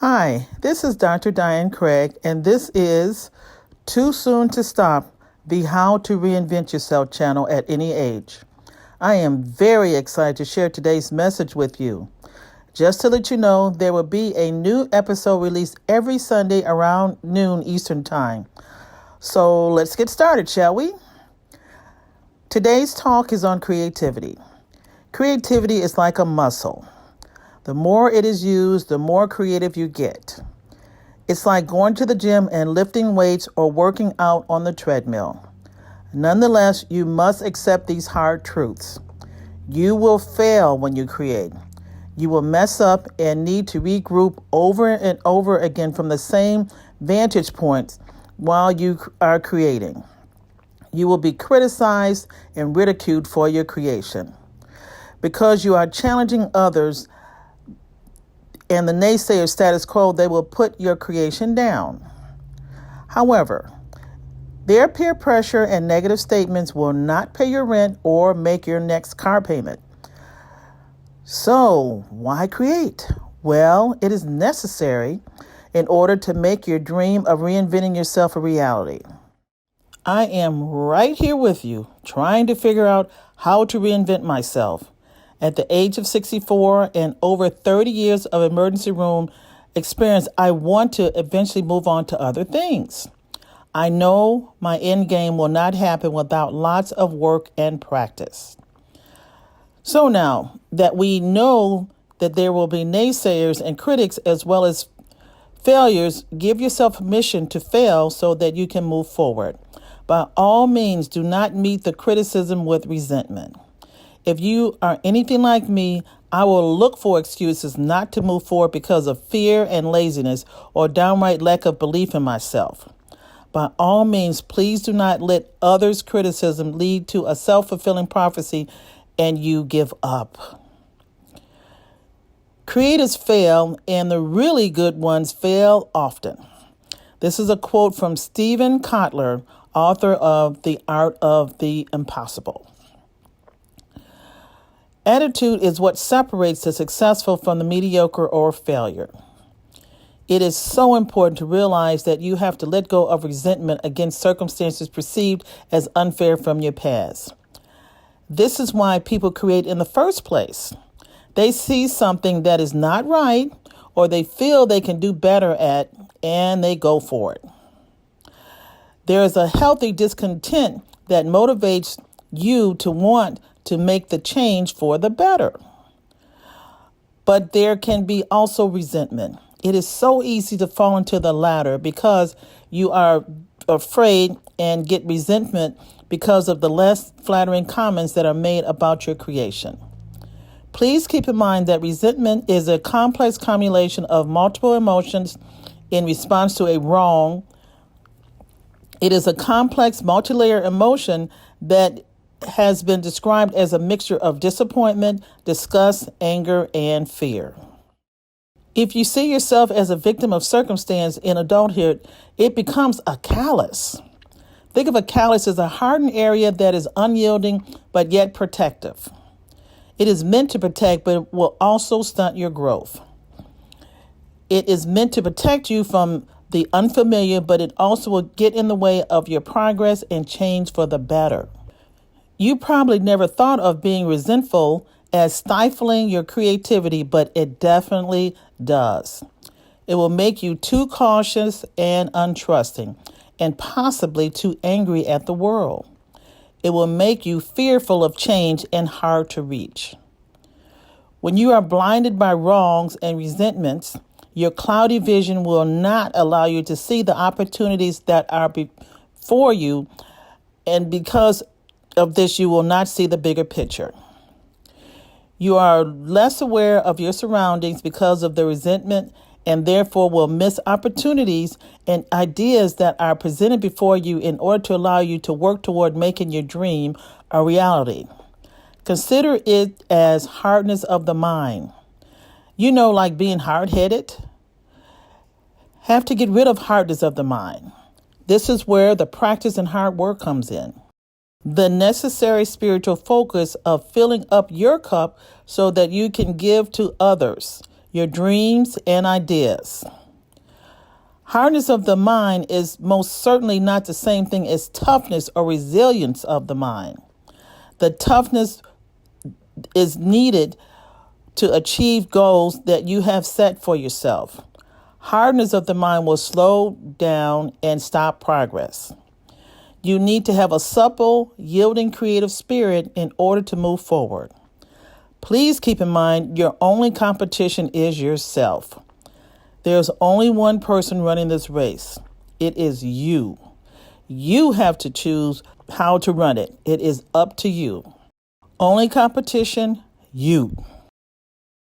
Hi, this is Dr. Diane Craig, and this is Too Soon to Stop, the How to Reinvent Yourself channel at any age. I am very excited to share today's message with you. Just to let you know, there will be a new episode released every Sunday around noon Eastern Time. So let's get started, shall we? Today's talk is on creativity. Creativity is like a muscle. The more it is used, the more creative you get. It's like going to the gym and lifting weights or working out on the treadmill. Nonetheless, you must accept these hard truths. You will fail when you create. You will mess up and need to regroup over and over again from the same vantage points while you are creating. You will be criticized and ridiculed for your creation. Because you are challenging others and the naysayer status quo, they will put your creation down. However, their peer pressure and negative statements will not pay your rent or make your next car payment. So, why create? Well, it is necessary in order to make your dream of reinventing yourself a reality. I am right here with you, trying to figure out how to reinvent myself. At the age of 64 and over 30 years of emergency room experience, I want to eventually move on to other things. I know my end game will not happen without lots of work and practice. So now that we know that there will be naysayers and critics as well as failures, give yourself permission to fail so that you can move forward. By all means, do not meet the criticism with resentment. If you are anything like me, I will look for excuses not to move forward because of fear and laziness or downright lack of belief in myself. By all means, please do not let others' criticism lead to a self-fulfilling prophecy and you give up. Creators fail, and the really good ones fail often. This is a quote from Steven Kotler, author of The Art of the Impossible. Attitude is what separates the successful from the mediocre or failure. It is so important to realize that you have to let go of resentment against circumstances perceived as unfair from your past. This is why people create in the first place. They see something that is not right or they feel they can do better at, and they go for it. There is a healthy discontent that motivates you to want to make the change for the better. But there can be also resentment. It is so easy to fall into the latter because you are afraid and get resentment because of the less flattering comments that are made about your creation. Please keep in mind that resentment is a complex combination of multiple emotions in response to a wrong. It is a complex multi-layer emotion that has been described as a mixture of disappointment, disgust, anger, and fear. If you see yourself as a victim of circumstance in adulthood, it becomes a callus. Think of a callus as a hardened area that is unyielding but yet protective. It is meant to protect, but it will also stunt your growth. It is meant to protect you from the unfamiliar, but it also will get in the way of your progress and change for the better. You probably never thought of being resentful as stifling your creativity, but it definitely does. It will make you too cautious and untrusting, and possibly too angry at the world. It will make you fearful of change and hard to reach. When you are blinded by wrongs and resentments, your cloudy vision will not allow you to see the opportunities that are before you, and because of this, you will not see the bigger picture. You are less aware of your surroundings because of the resentment and therefore will miss opportunities and ideas that are presented before you in order to allow you to work toward making your dream a reality. Consider it as hardness of the mind. You know, like being hard-headed. Have to get rid of hardness of the mind. This is where the practice and hard work comes in. The necessary spiritual focus of filling up your cup so that you can give to others your dreams and ideas. Hardness of the mind is most certainly not the same thing as toughness or resilience of the mind. The toughness is needed to achieve goals that you have set for yourself. Hardness of the mind will slow down and stop progress. You need to have a supple, yielding, creative spirit in order to move forward. Please keep in mind your only competition is yourself. There's only one person running this race. It is you. You have to choose how to run it. It is up to you. Only competition, you.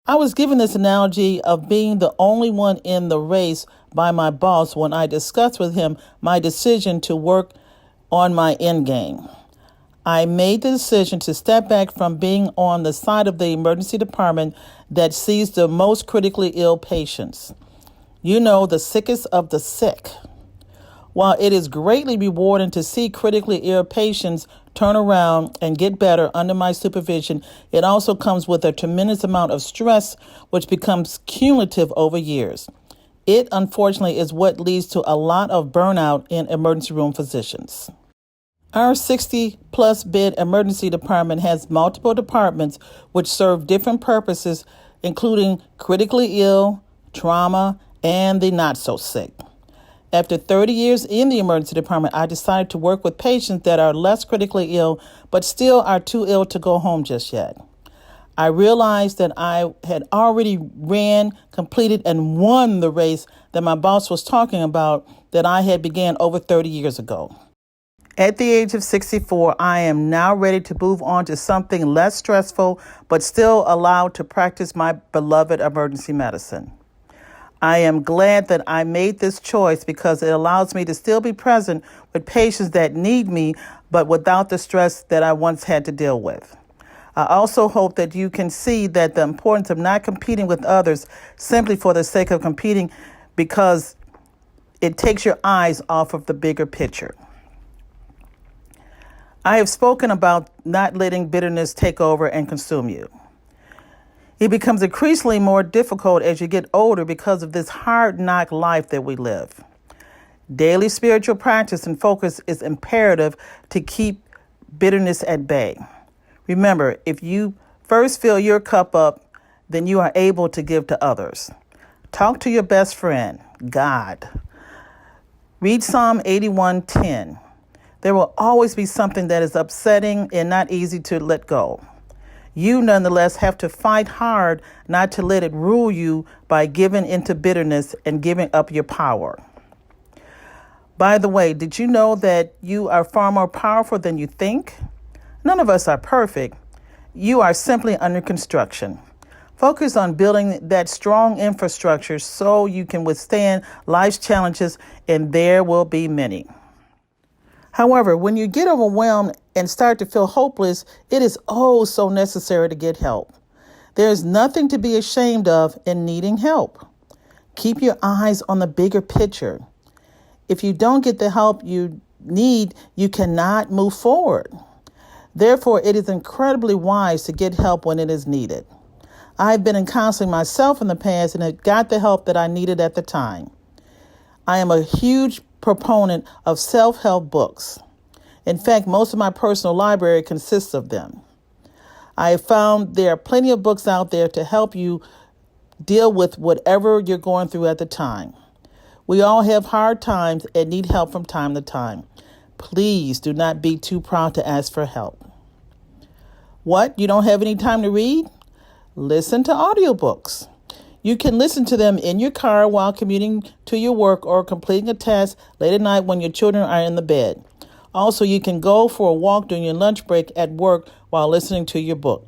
I was given this analogy of being the only one in the race by my boss when I discussed with him my decision to work on my end game. I made the decision to step back from being on the side of the emergency department that sees the most critically ill patients. You know, the sickest of the sick. While it is greatly rewarding to see critically ill patients turn around and get better under my supervision, it also comes with a tremendous amount of stress, which becomes cumulative over years. It, unfortunately, is what leads to a lot of burnout in emergency room physicians. Our 60-plus bed emergency department has multiple departments which serve different purposes, including critically ill, trauma, and the not-so-sick. After 30 years in the emergency department, I decided to work with patients that are less critically ill, but still are too ill to go home just yet. I realized that I had already completed, and won the race that my boss was talking about that I had began over 30 years ago. At the age of 64, I am now ready to move on to something less stressful, but still allowed to practice my beloved emergency medicine. I am glad that I made this choice because it allows me to still be present with patients that need me, but without the stress that I once had to deal with. I also hope that you can see that the importance of not competing with others simply for the sake of competing, because it takes your eyes off of the bigger picture. I have spoken about not letting bitterness take over and consume you. It becomes increasingly more difficult as you get older because of this hard knock life that we live. Daily spiritual practice and focus is imperative to keep bitterness at bay. Remember, if you first fill your cup up, then you are able to give to others. Talk to your best friend, God. Read Psalm 81:10. There will always be something that is upsetting and not easy to let go. You nonetheless have to fight hard not to let it rule you by giving into bitterness and giving up your power. By the way, did you know that you are far more powerful than you think? None of us are perfect. You are simply under construction. Focus on building that strong infrastructure so you can withstand life's challenges, and there will be many. However, when you get overwhelmed and start to feel hopeless, it is oh so necessary to get help. There is nothing to be ashamed of in needing help. Keep your eyes on the bigger picture. If you don't get the help you need, you cannot move forward. Therefore, it is incredibly wise to get help when it is needed. I've been in counseling myself in the past and have got the help that I needed at the time. I am a huge proponent of self-help books. In fact, most of my personal library consists of them. I have found there are plenty of books out there to help you deal with whatever you're going through at the time. We all have hard times and need help from time to time. Please do not be too proud to ask for help. What? You don't have any time to read? Listen to audiobooks. You can listen to them in your car while commuting to your work or completing a task late at night when your children are in the bed. Also, you can go for a walk during your lunch break at work while listening to your book.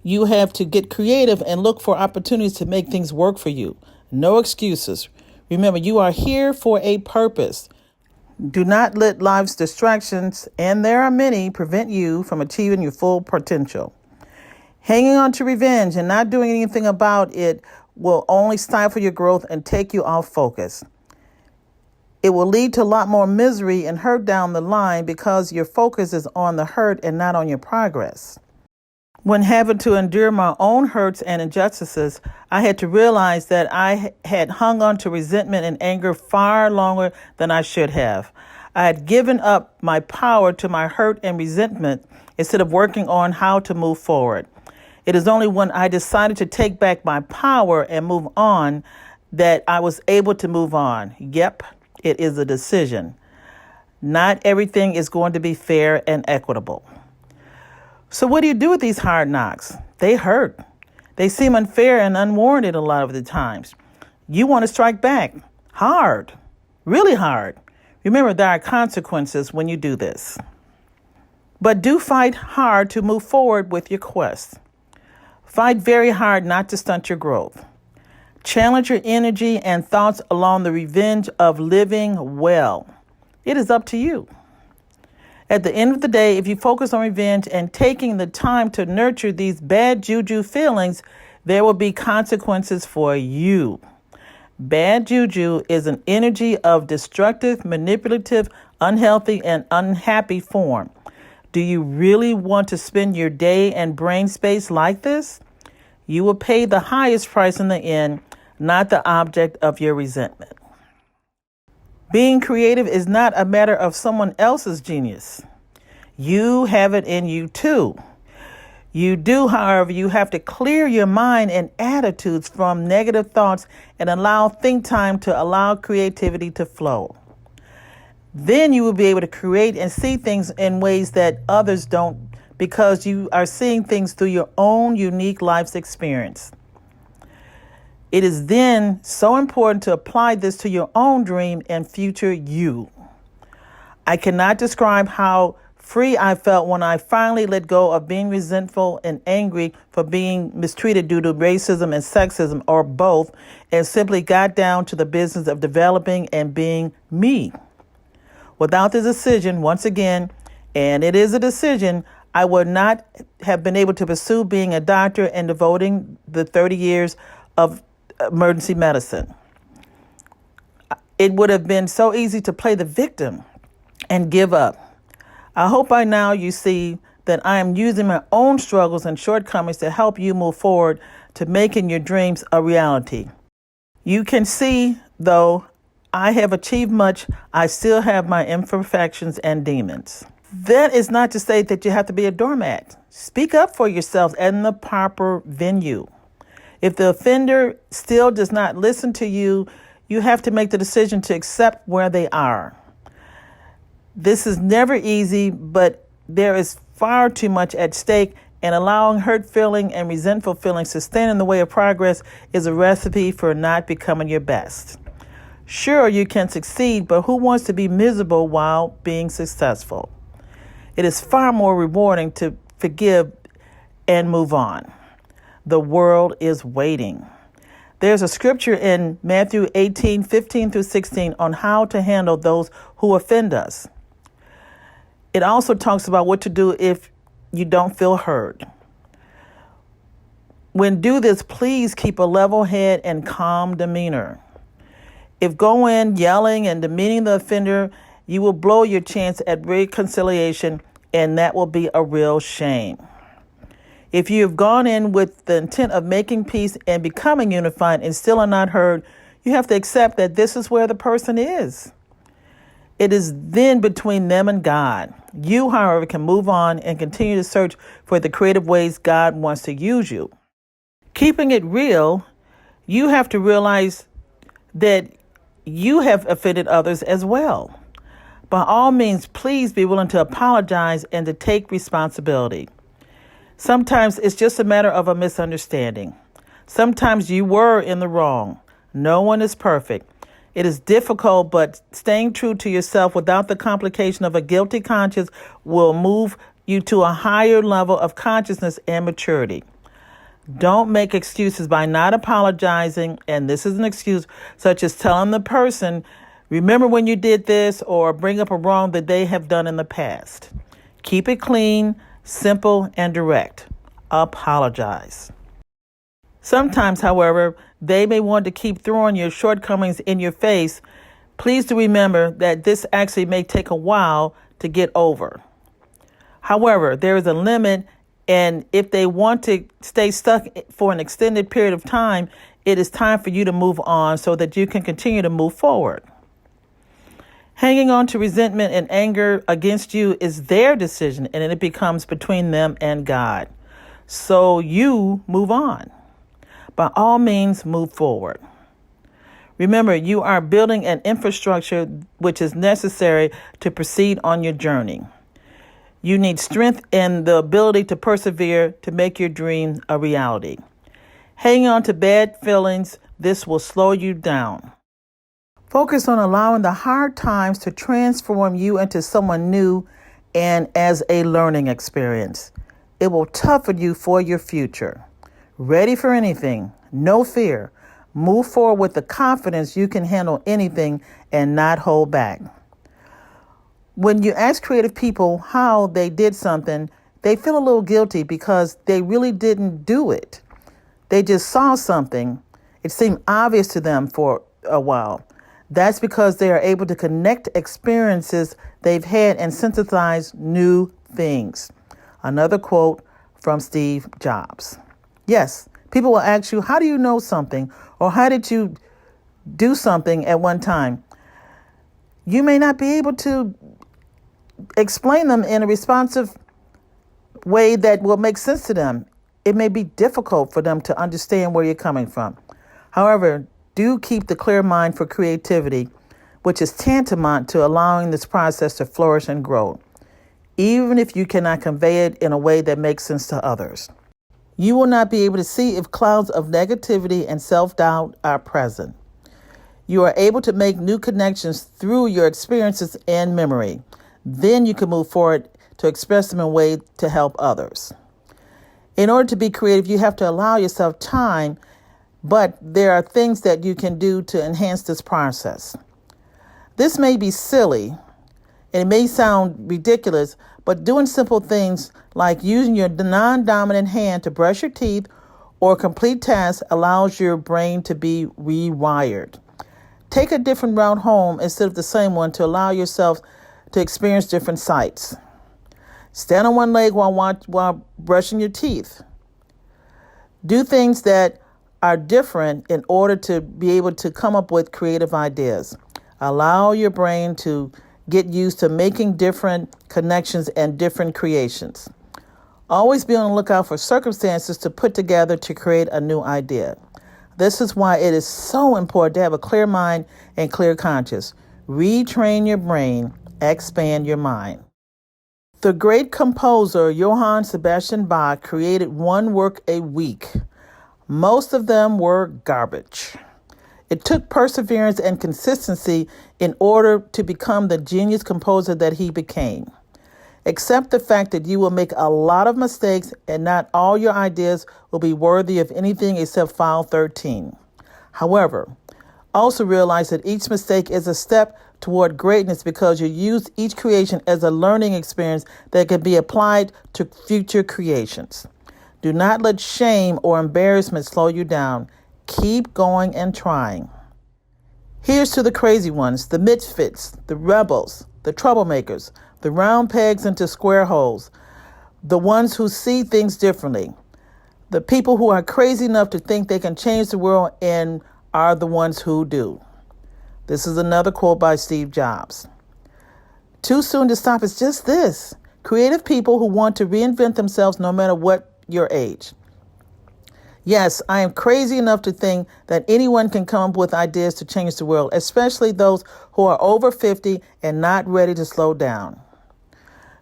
You have to get creative and look for opportunities to make things work for you. No excuses. Remember, you are here for a purpose. Do not let life's distractions, and there are many, prevent you from achieving your full potential. Hanging on to revenge and not doing anything about it will only stifle your growth and take you off focus. It will lead to a lot more misery and hurt down the line because your focus is on the hurt and not on your progress. When having to endure my own hurts and injustices, I had to realize that I had hung on to resentment and anger far longer than I should have. I had given up my power to my hurt and resentment instead of working on how to move forward. It is only when I decided to take back my power and move on that I was able to move on. Yep, it is a decision. Not everything is going to be fair and equitable. So what do you do with these hard knocks? They hurt. They seem unfair and unwarranted a lot of the times. You want to strike back hard, really hard. Remember, there are consequences when you do this. But do fight hard to move forward with your quest. Fight very hard not to stunt your growth. Challenge your energy and thoughts along the revenge of living well. It is up to you. At the end of the day, if you focus on revenge and taking the time to nurture these bad juju feelings, there will be consequences for you. Bad juju is an energy of destructive, manipulative, unhealthy, and unhappy form. Do you really want to spend your day and brain space like this? You will pay the highest price in the end, not the object of your resentment. Being creative is not a matter of someone else's genius. You have it in you too. You do, however, you have to clear your mind and attitudes from negative thoughts and allow think time to allow creativity to flow. Then you will be able to create and see things in ways that others don't because you are seeing things through your own unique life's experience. It is then so important to apply this to your own dream and future you. I cannot describe how free I felt when I finally let go of being resentful and angry for being mistreated due to racism and sexism or both, and simply got down to the business of developing and being me. Without the decision, once again, and it is a decision, I would not have been able to pursue being a doctor and devoting the 30 years of emergency medicine. It would have been so easy to play the victim and give up. I hope by now you see that I am using my own struggles and shortcomings to help you move forward to making your dreams a reality. You can see, though I have achieved much, I still have my imperfections and demons. That is not to say that you have to be a doormat. Speak up for yourself in the proper venue. If the offender still does not listen to you, you have to make the decision to accept where they are. This is never easy, but there is far too much at stake, and allowing hurt feeling and resentful feelings to stand in the way of progress is a recipe for not becoming your best. Sure, you can succeed, but who wants to be miserable while being successful? It is far more rewarding to forgive and move on. The world is waiting. There's a scripture in Matthew 18:15-16 on how to handle those who offend us. It also talks about what to do if you don't feel heard. When do this, please keep a level head and calm demeanor. If go in yelling and demeaning the offender, you will blow your chance at reconciliation, and that will be a real shame. If you have gone in with the intent of making peace and becoming unified and still are not heard, you have to accept that this is where the person is. It is then between them and God. You, however, can move on and continue to search for the creative ways God wants to use you. Keeping it real, you have to realize that you have offended others as well. By all means, please be willing to apologize and to take responsibility. Sometimes it's just a matter of a misunderstanding. Sometimes you were in the wrong. No one is perfect. It is difficult, but staying true to yourself without the complication of a guilty conscience will move you to a higher level of consciousness and maturity. Don't make excuses by not apologizing, and this is an excuse such as telling the person, remember when you did this, or bring up a wrong that they have done in the past. Keep it clean, simple, and direct. Apologize. Sometimes, however, they may want to keep throwing your shortcomings in your face. Please do remember that this actually may take a while to get over. However, there is a limit And if they want to stay stuck for an extended period of time, it is time for you to move on so that you can continue to move forward. Hanging on to resentment and anger against you is their decision, and it becomes between them and God. So you move on. By all means, move forward. Remember, you are building an infrastructure which is necessary to proceed on your journey. You need strength and the ability to persevere to make your dream a reality. Hanging on to bad feelings, this will slow you down. Focus on allowing the hard times to transform you into someone new and as a learning experience. It will toughen you for your future. Ready for anything, no fear. Move forward with the confidence you can handle anything and not hold back. When you ask creative people how they did something, they feel a little guilty because they really didn't do it. They just saw something. It seemed obvious to them for a while. That's because they are able to connect experiences they've had and synthesize new things. Another quote from Steve Jobs. Yes, people will ask you, how do you know something? Or how did you do something at one time? You may not be able to explain them in a responsive way that will make sense to them. It may be difficult for them to understand where you're coming from. However, do keep the clear mind for creativity, which is tantamount to allowing this process to flourish and grow, even if you cannot convey it in a way that makes sense to others. You will not be able to see if clouds of negativity and self-doubt are present. You are able to make new connections through your experiences and memory. Then you can move forward to express them in a way to help others. In order to be creative, you have to allow yourself time, but there are things that you can do to enhance this process. This may be silly, and it may sound ridiculous, but doing simple things like using your non-dominant hand to brush your teeth or complete tasks allows your brain to be rewired. Take a different route home instead of the same one to allow yourself to experience different sights. Stand on one leg while brushing your teeth. Do things that are different in order to be able to come up with creative ideas. Allow your brain to get used to making different connections and different creations. Always be on the lookout for circumstances to put together to create a new idea. This is why it is so important to have a clear mind and clear conscience. Retrain your brain, expand your mind. The great composer Johann Sebastian Bach created one work a week. Most of them were garbage. It took perseverance and consistency in order to become the genius composer that he became. Accept the fact that you will make a lot of mistakes and not all your ideas will be worthy of anything except file 13. However, also realize that each mistake is a step toward greatness because you use each creation as a learning experience that can be applied to future creations. Do not let shame or embarrassment slow you down. Keep going and trying. Here's to the crazy ones, the misfits, the rebels, the troublemakers, the round pegs into square holes, the ones who see things differently, the people who are crazy enough to think they can change the world and are the ones who do. This is another quote by Steve Jobs. Too soon to stop is just this. Creative people who want to reinvent themselves no matter what your age. Yes, I am crazy enough to think that anyone can come up with ideas to change the world, especially those who are over 50 and not ready to slow down.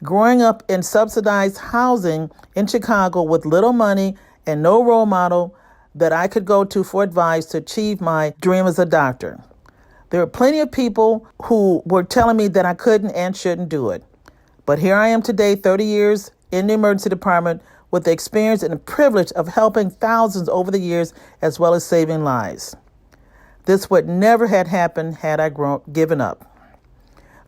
Growing up in subsidized housing in Chicago with little money and no role model that I could go to for advice to achieve my dream as a doctor. There were plenty of people who were telling me that I couldn't and shouldn't do it. But here I am today, 30 years in the emergency department with the experience and the privilege of helping thousands over the years as well as saving lives. This would never have happened had I given up.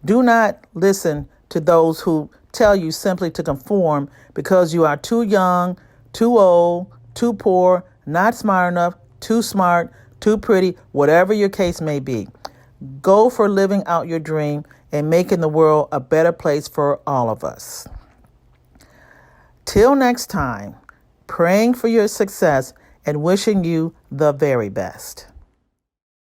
Do not listen to those who tell you simply to conform because you are too young, too old, too poor, not smart enough, too smart, too pretty, whatever your case may be. Go for living out your dream and making the world a better place for all of us. Till next time, praying for your success and wishing you the very best.